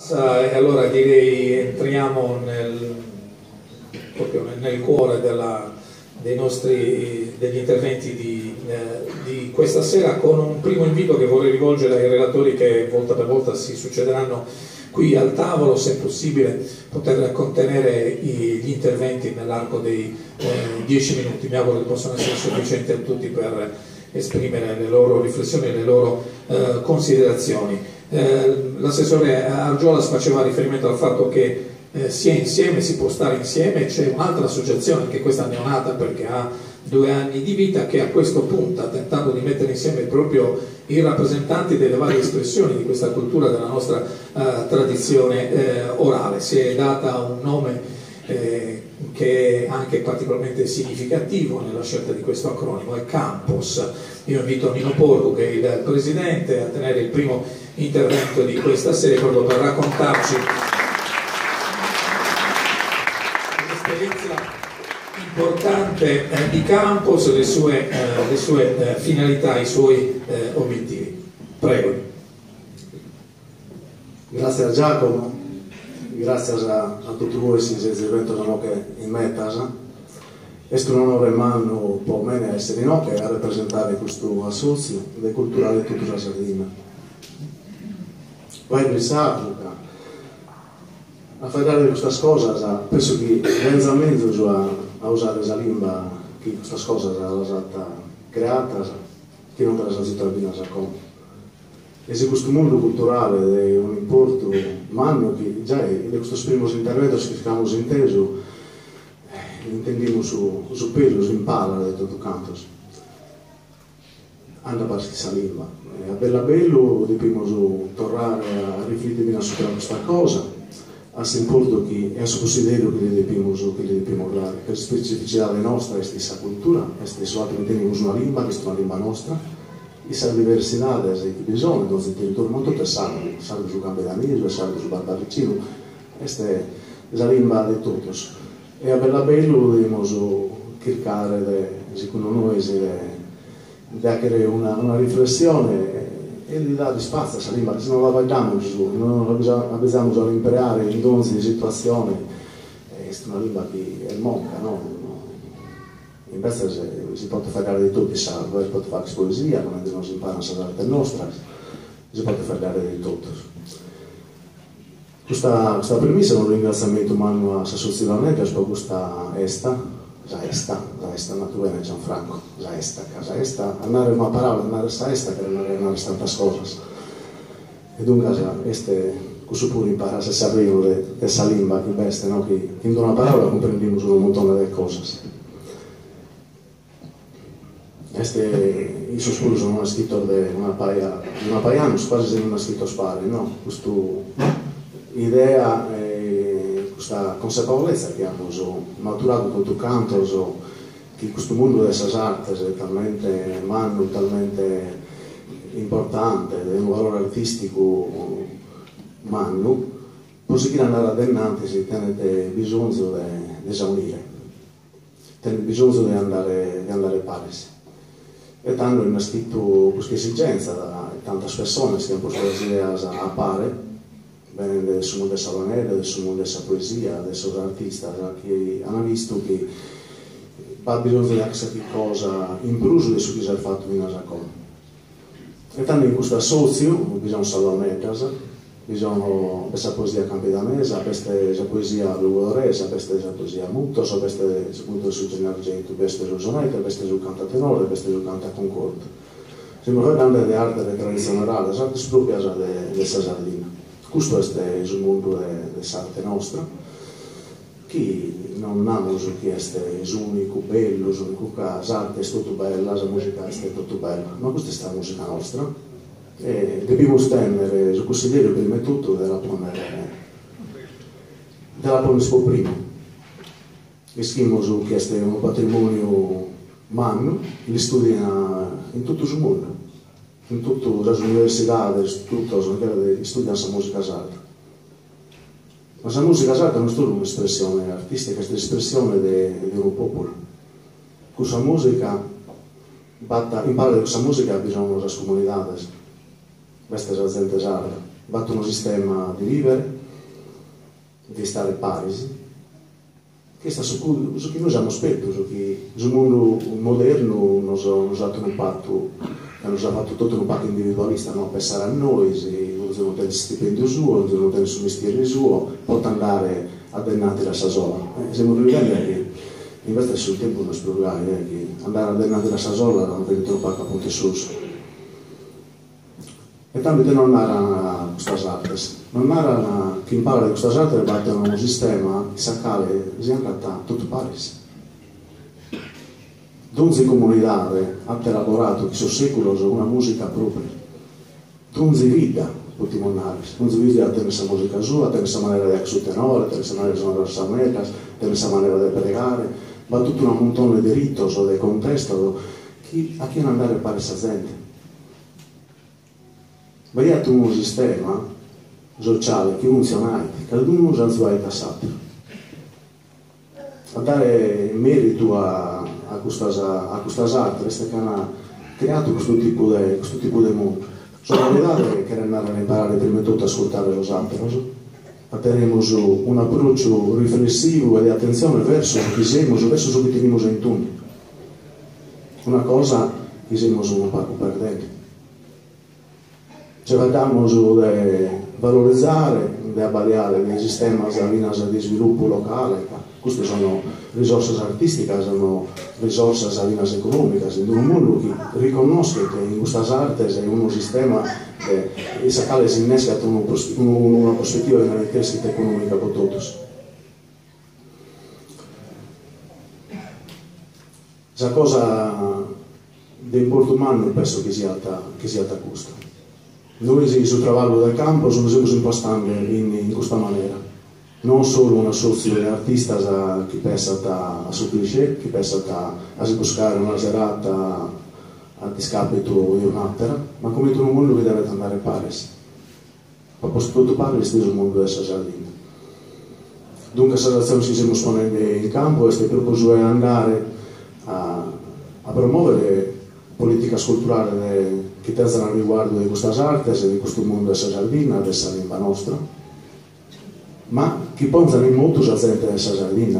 E allora direi entriamo proprio nel cuore degli interventi di questa sera, con un primo invito che vorrei rivolgere ai relatori che volta per volta si succederanno qui al tavolo, se è possibile poter contenere gli interventi nell'arco dei 10 minuti. Mi auguro che possano essere sufficienti a tutti per esprimere le loro riflessioni e le loro considerazioni. L'assessore Argiolas faceva riferimento al fatto che si è insieme, si può stare insieme. C'è un'altra associazione, anche questa neonata perché ha 2 anni di vita, che a questo punto, tentando di mettere insieme proprio i rappresentanti delle varie espressioni di questa cultura, della nostra tradizione orale, si è data un nome che è anche particolarmente significativo nella scelta di questo acronimo, è Campos. Io invito Nino Porcu, che è il presidente, a tenere il primo intervento di questa serie proprio per raccontarci l'esperienza importante di Campos, le sue finalità, i suoi obiettivi. Prego. Grazie a Giacomo, grazie a tutti voi che siete in meta. È un onore mano per me essere a rappresentare questo assozio culturale di tutta la Sardegna. Poi pensato a fare queste cose, penso che mezzo a mezzo a usare la lingua che queste cose sono state create, che non sono state bene raccontate. E se questo mondo culturale è un importo umano che già in questi primi interventi che abbiamo inteso, intendiamo su peso, su impara di tutto canto. Anda per questa lingua. A bello dobbiamo tornare a riflettere su questa cosa, a importo che è su considero che le dobbiamo dare, per specificità nostra, questa cultura, questa solamente teniamo una lingua, questa è una lingua nostra. Essa diversità che bisogna nel nostro territorio, non tutte sanno su Campedanismo, sanno su Barbaricino, questa è la lingua di tutti. E a bello dobbiamo cercare, secondo noi, di avere una riflessione e di dare spazio a questa lingua, se non la vediamo giù, non la bisogna imparare in ogni situazione, è una lingua che è monca, no? Invece si può fare di tutto, si può fare poesia, quando non si impara l'arte nostra, si può fare di tutto. Questa premessa è un ringraziamento umano a Sassozzione, per questa naturale Gianfranco, casa andare una parola, andare a esta, che non è tante cose. E dunque, questo pure imparare a sapere di questa lingua che beste, no? Che in una parola comprendiamo un montone di cose. Io sono un scrittore di una paia anni, quasi come un scrittore spari, no? Questa idea, questa consapevolezza che abbiamo maturato con tutto canto, che questo mondo delle arti è talmente umano, talmente importante, di un valore artistico umano, così che andare adelante si tiene bisogno di esaurire, tiene bisogno di andare a Parisi. E tanto è scritto questa esigenza da tante persone che hanno posto le idee a pare, venendo del mondo della salonera, del mondo della poesia, degli artisti, che hanno visto che ha bisogno di questa cosa in più di ciò che si è fatto in Asacon. E tanto in questo assozio bisogna salonera, bisogna questa poesia campedanese, questa poesia lugorese, questa poesia mutos, questa appunto su Generargento, questa su sonetta, questa su canta tenore, questa su canta concordo. Siamo parlando di arte tradizionale, arte propria della Sardegna. Questo è il mondo dell'arte nostra, che non abbiamo chiesto l'unico bello, l'unico caso, l'arte è tutto bella, la musica è tutto bella, ma questa è la musica nostra. E dobbiamo stendere sul consiglio prima di tutto della ponere prima. E scriviamo su questo è un patrimonio umano, li studia in tutto il mondo, in tutte le università, studiano la musica sarda. Ma la musica sarda non è solo un'espressione artistica, è l'espressione di un popolo. Questa musica, in parte di questa musica bisogna le comunità. Questa è la gente sarda, batto un sistema di vivere, di stare pari. Questo su cui noi abbiamo aspetto, su che il mondo moderno nos ha fatto tutto un patto individualista, no? Pensare a noi, se non tenere stipendio suo, se non tenere il mestiere suo, può andare a dennati la sasola. Siamo arrivati che invece sul tempo non spiegare che andare a dennati la sasola non vede troppo a Ponte Sus. E tanto non era queste arti, non era chi impara di queste arti battono un sistema che sa cale, si hanno tutto Paris. Dunque comunità ha elaborato che sono secoli una musica propria. Dunque vita, potremmo andare, dunque vita a tenere questa musica sua, a tenere questa maniera di essere tenore, a tenere questa maniera di suonare le sametas, a tenere questa maniera di pregare, ma tutto un montone di ritos o di contesto a chi non andare a fare questa gente. Vediate un sistema sociale che funziona, che ognuno ha il suo passato. A dare merito a queste arti, che hanno creato questo tipo di mondo. Sono vedate che andare a imparare prima di tutto a ascoltare los altri. Avremo un approccio riflessivo e di attenzione verso chi siamo, verso ciò che teniamo in tutti. Una cosa che siamo un po' perdenti. Cerchiamo di valorizzare, di avvalere il sistema di sviluppo locale. Queste sono risorse artistiche, sono risorse economiche. In un mondo che riconosce che in queste arti è un sistema che si innesca una prospettiva di una crescita economica per tutti. La cosa di importo umano penso che sia questo. Noi sul lavoro del campo siamo impostati in questa maniera, non solo una sorta di artista che pensa a su cliché, che pensa a buscare una serata a discapito di un'altra, ma come tutto un mondo che deve andare a Paris. Ma tutto Paris è il mondo della giardina. Dunque la situazione che stiamo esponendo in campo è proprio andare a promuovere politica culturale che tengono al riguardo di queste arti e di questo mondo della giardina, della lingua nostra, ma che pensano in molto la gente della giardina,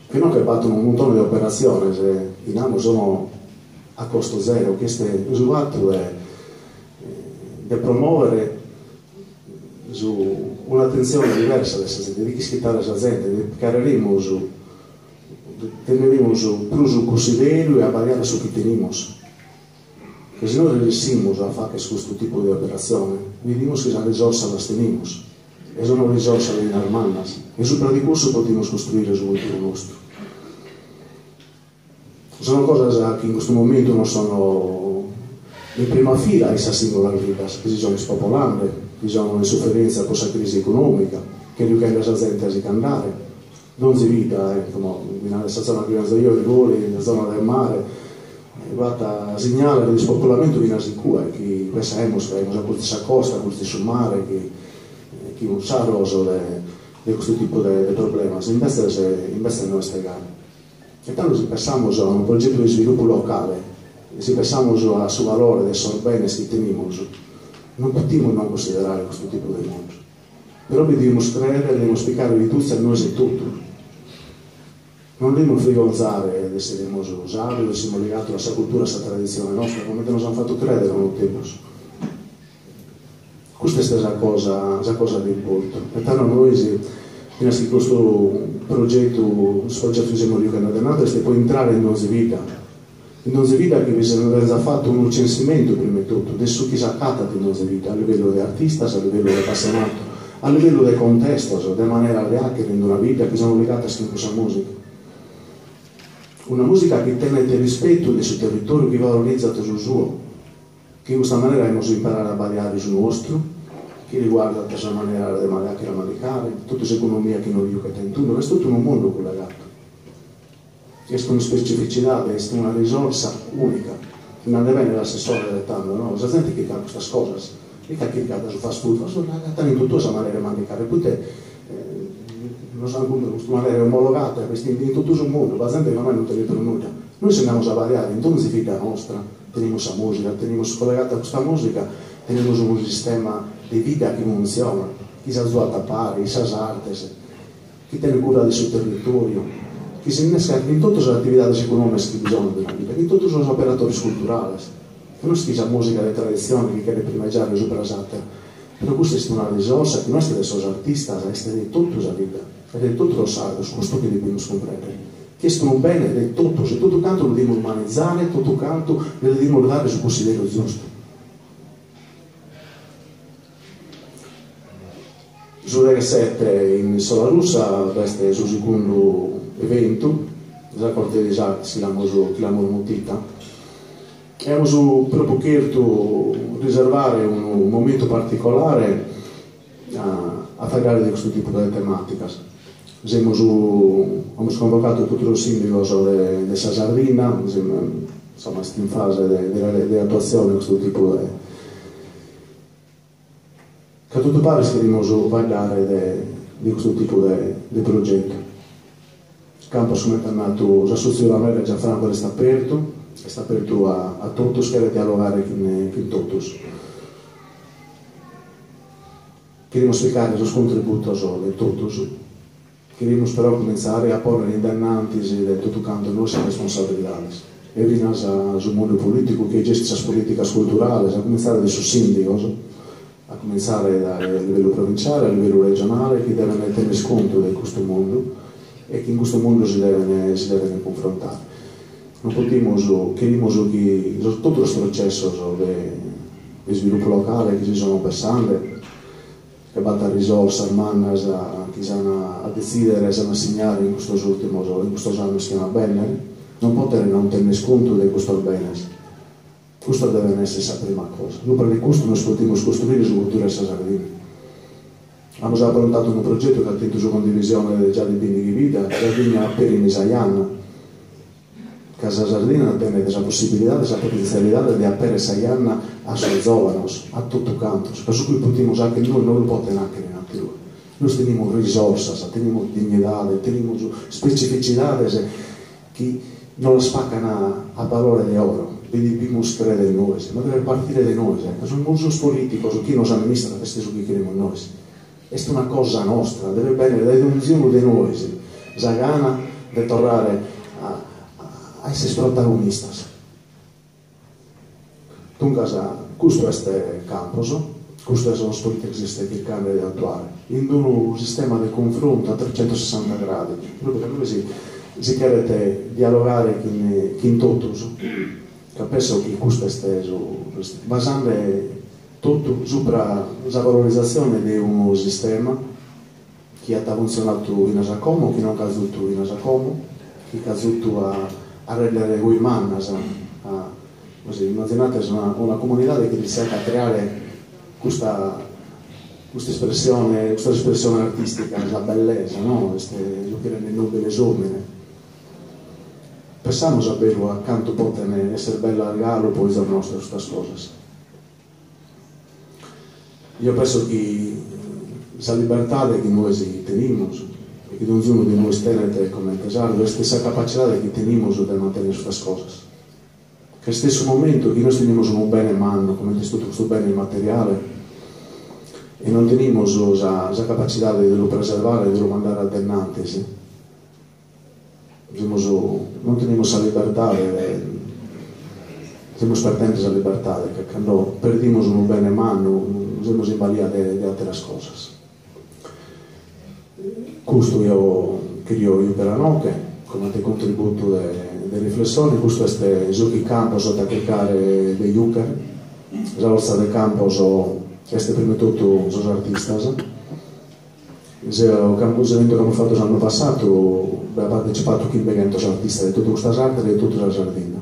che non che battono un montone di operazioni, in amo sono a costo zero, questo è usato di promuovere un'attenzione diversa di schittare la gente, di creeremo teneremo più considero e avvaliare su chi teniamo. Che se noi riuscissimo a fare questo tipo di operazione, vediamo che la risorsa la teniamo, e sono risorse in armandas, e sopra di questo possiamo costruire su il nostro. Sono cose che in questo momento non sono in prima fila in questa singola vita, che si sono spopolando, che sono in sofferenza per questa crisi economica, che richiede la gente a si cantare. Non si vita, nella zona che io io, i voli, nella zona del mare, guarda, segnale di spopolamento di Nasicua, che pensiamo che a questa costa, a questo mare, che non sa roso di questo tipo di problema, invece non è spiegato. E tanto se pensiamo a un progetto di sviluppo locale, se pensiamo al suo valore, dei sorbeni che teniamo, non possiamo non considerare questo tipo di mondo. Però dobbiamo credere, dobbiamo spiegare di tutto a noi e tutto. Non dobbiamo frigonzare di essere usati, di essere legati alla sua cultura, alla sua tradizione nostra, come ci hanno fatto credere nel tempo. Questa è la cosa di importo. E tanto noi, fino a questo progetto che siamo riusciti è poi entrare in nostra vita. In nostra vita che bisogna fatto un censimento prima di tutto, adesso chi si accata di nostra vita, a livello di artista, a livello di appassionato, a livello di contesto, di maniera reale che in una vita che sono legate a questa musica. Una musica che tiene il rispetto del suo territorio, che valorizza il suo, che in questa maniera dobbiamo imparare a ballare sul nostro, che riguarda questa maniera di mancare, tutta l'economia che non riesce a intendere, è tutto un mondo collegato. È una specificità, è una risorsa unica, non deve essere l'assessore del tanto, no? La gente che fa queste cose, mica che su fast food, ma in tutta questa maniera di mancare, poi non sono in questa maniera omologata, in tutto il mondo, la gente non è non per nulla. Noi se andiamo a variare, in ogni vita nostra, teniamo questa musica, teniamo collegata a questa musica, tenemos un sistema de vida que funciona, que se ha tapare, esas artes, que tiene cura del suo territorio, che si innesca in tutte le attività economiche che bisogna della vita, in tutti gli operatori culturali, che non si chiama musica di tradizione, che chiede primeggiare su brasata, però questa è una risorsa che noi siamo artisti, è di tutta la vita, è di tutti lo sardos, questo che dobbiamo comprendere. Che è un bene di tutto, se tutto canto lo dobbiamo umanizzare, tutto canto lo dobbiamo dare sul consiglio giusto. Sul Lega 7 in Sola Russa, questo è il suo secondo evento, già corte di già si l'hanno mutita. Abbiamo proprio chiesto riservare un momento particolare a parlare di questo tipo di tematica. Abbiamo convocato tutti i sindaci di Sardegna, insomma, in fase di attuazione di questo tipo di... Che a tutto pare stiamo parlare di questo tipo di progetto. Il campo è nato, l'associazione di Gianfranco è aperto a tutti che dialogare con tutti. Queremos spiegare i contributi di tutti. Queremos però cominciare a porre indennantes de tutto canto nostre responsabilidades. E vinas sul mondo politico che gestisce le politiche culturali, a cominciare dai suoi sindaci, a cominciare dal livello provinciale, a livello regionale, che devono tenere conto di questo mondo e che in questo mondo si devono confrontare. Non possiamo, queremos che tutti i processi di sviluppo locale che si sono passando, che batta risorse umane che sono a decidere, sono assegnare in questi anni che va bene, non poter non tenere conto di questo bene. Questo deve essere la prima cosa. Noi per questo noi possiamo costruire su cultura Sardegna. Abbiamo già affrontato un progetto che ha tenuto su condivisione già di beni di vita, Sardegna per in Isaiana. Casa Sardegna tiene questa possibilità, questa potenzialità di aprire Isaiana a suoi giovani, a tutto canto. Per cui possiamo anche noi non lo possiamo anche in altri luoghi. Noi teniamo risorse, teniamo dignità, teniamo specificità che non spaccano a valore di oro. Dobbiamo credere in noi, ma deve partire da noi. Sono molti politici, chi nos amministra, questo è ciò che crediamo noi. È una cosa nostra, deve venire da ognuno di noi. La gana di tornare a essere protagonisti. Dunque, questo è il campus, queste sono le politiche che cercano di attuare, in un sistema di confronto a 360 gradi, proprio per noi si chiede dialogare con tutti. Capisco che questo è steso, basando tutto sulla valorizzazione di un sistema che ha funzionato in Asacomo, che non ha fatto in Asacomo, che ha fatto a rendere voi mannas, immaginate una comunità che riesca a creare questa espressione artistica, la bellezza, no? Lo che nel nobile esomine. Pensiamo davvero a quanto può essere bello al regalo poi da nostre queste cose. Io penso che la libertà che noi teniamo e che ognuno di noi tiene come tesoro è la stessa capacità che teniamo di mantenere queste cose. Che allo stesso momento che noi teniamo un bene in mano, come tutto questo bene materiale, e non teniamo la capacità di lo preservare e di lo mandare al dennante, non teniamo la libertà, siamo spartenti della libertà, perché quando perdiamo un bene in mano, siamo in balia di altre cose. Questo io credo per la notte, come contributo di riflessione, questo è il campo da cercare di Juker, la forza del campo è prima di tutto gli artisti. L'evento che abbiamo fatto l'anno passato ha partecipato chi begento artisti di tutte queste arti e di tutta la Sardegna.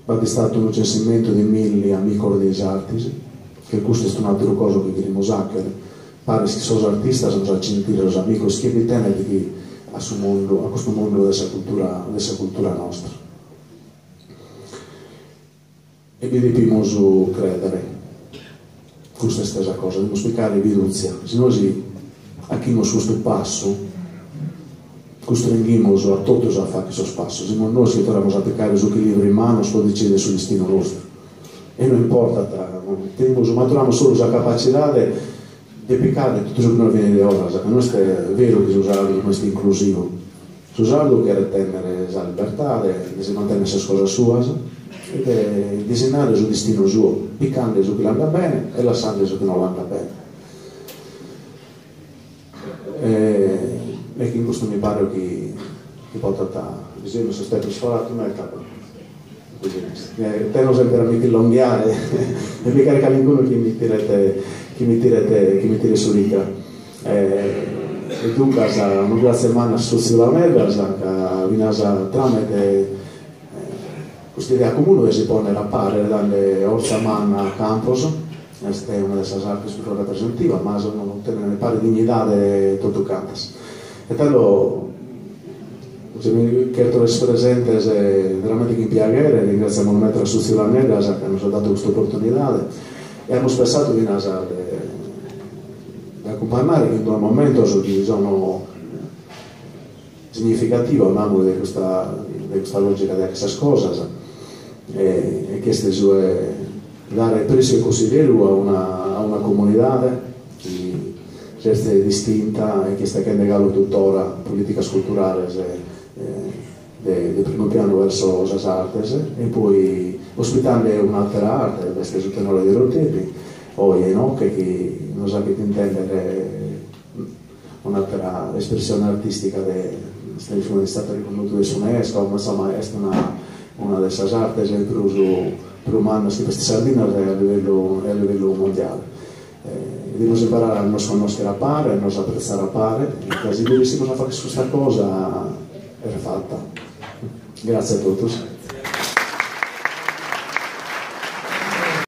È stato un censimento di 1000 amici degli artisti, che questo è un'altra cosa che dobbiamo usare. Pare che sono artisti, sono già sentire gli amici che abitano a questo mondo della cultura nostra. E vi dobbiamo credere. Questa è la stessa cosa, dobbiamo spiegare l'evidenza. Se noi abbiamo questo passo, costringiamo a tutti a fare questo passo. Se noi ci troviamo a applicare su che libro in mano, si può decidere sul destino nostro. e non importa, maturamos solo la capacità di piccare tutto ciò che non viene da ora, che non è vero che usarlo non è inclusivo, usarlo che rettenere la libertà, di mantenere le cose sue e di disegnare il destino suo, piccando su che l'anda bene e lasciando su che non l'anda bene. E che in questo mi pare che porta a bisogna sono stato sforato nel capo. Tengo sempre a mi tilonghiare e mi carica qualcuno che mi tira su rica. E dunque, una grazie mano sulla merda, che vinasa tramite questa idea comune che si pone a pare dalle orsa manna a campus, questa è una delle arti più rappresentative, ma non ne pare dignità di tutto cantas. E tallo mi chiedo essere presente veramente in piacere, ringraziamo il metro sulla nera che hanno dato questa opportunità e abbiamo pensato di accompagnare in un momento sono significativo di questa logica di queste cose e queste sue dare precio e considero a una comunità che è distinta e che sta negando tuttora politica culturale di primo piano verso le arti e poi ospitando un'altra arte, questo è il tenore di Rotepi o Enoch che non sa che intendere un'altra espressione artistica è stata riconosciuta da UNESCO, ma insomma è una delle arti più umane che queste sardine a livello mondiale. Dobbiamo imparare a non conoscere a pare, a non apprezzare a pare, e quasi dovessimo fare questa cosa era fatta. Grazie a tutti.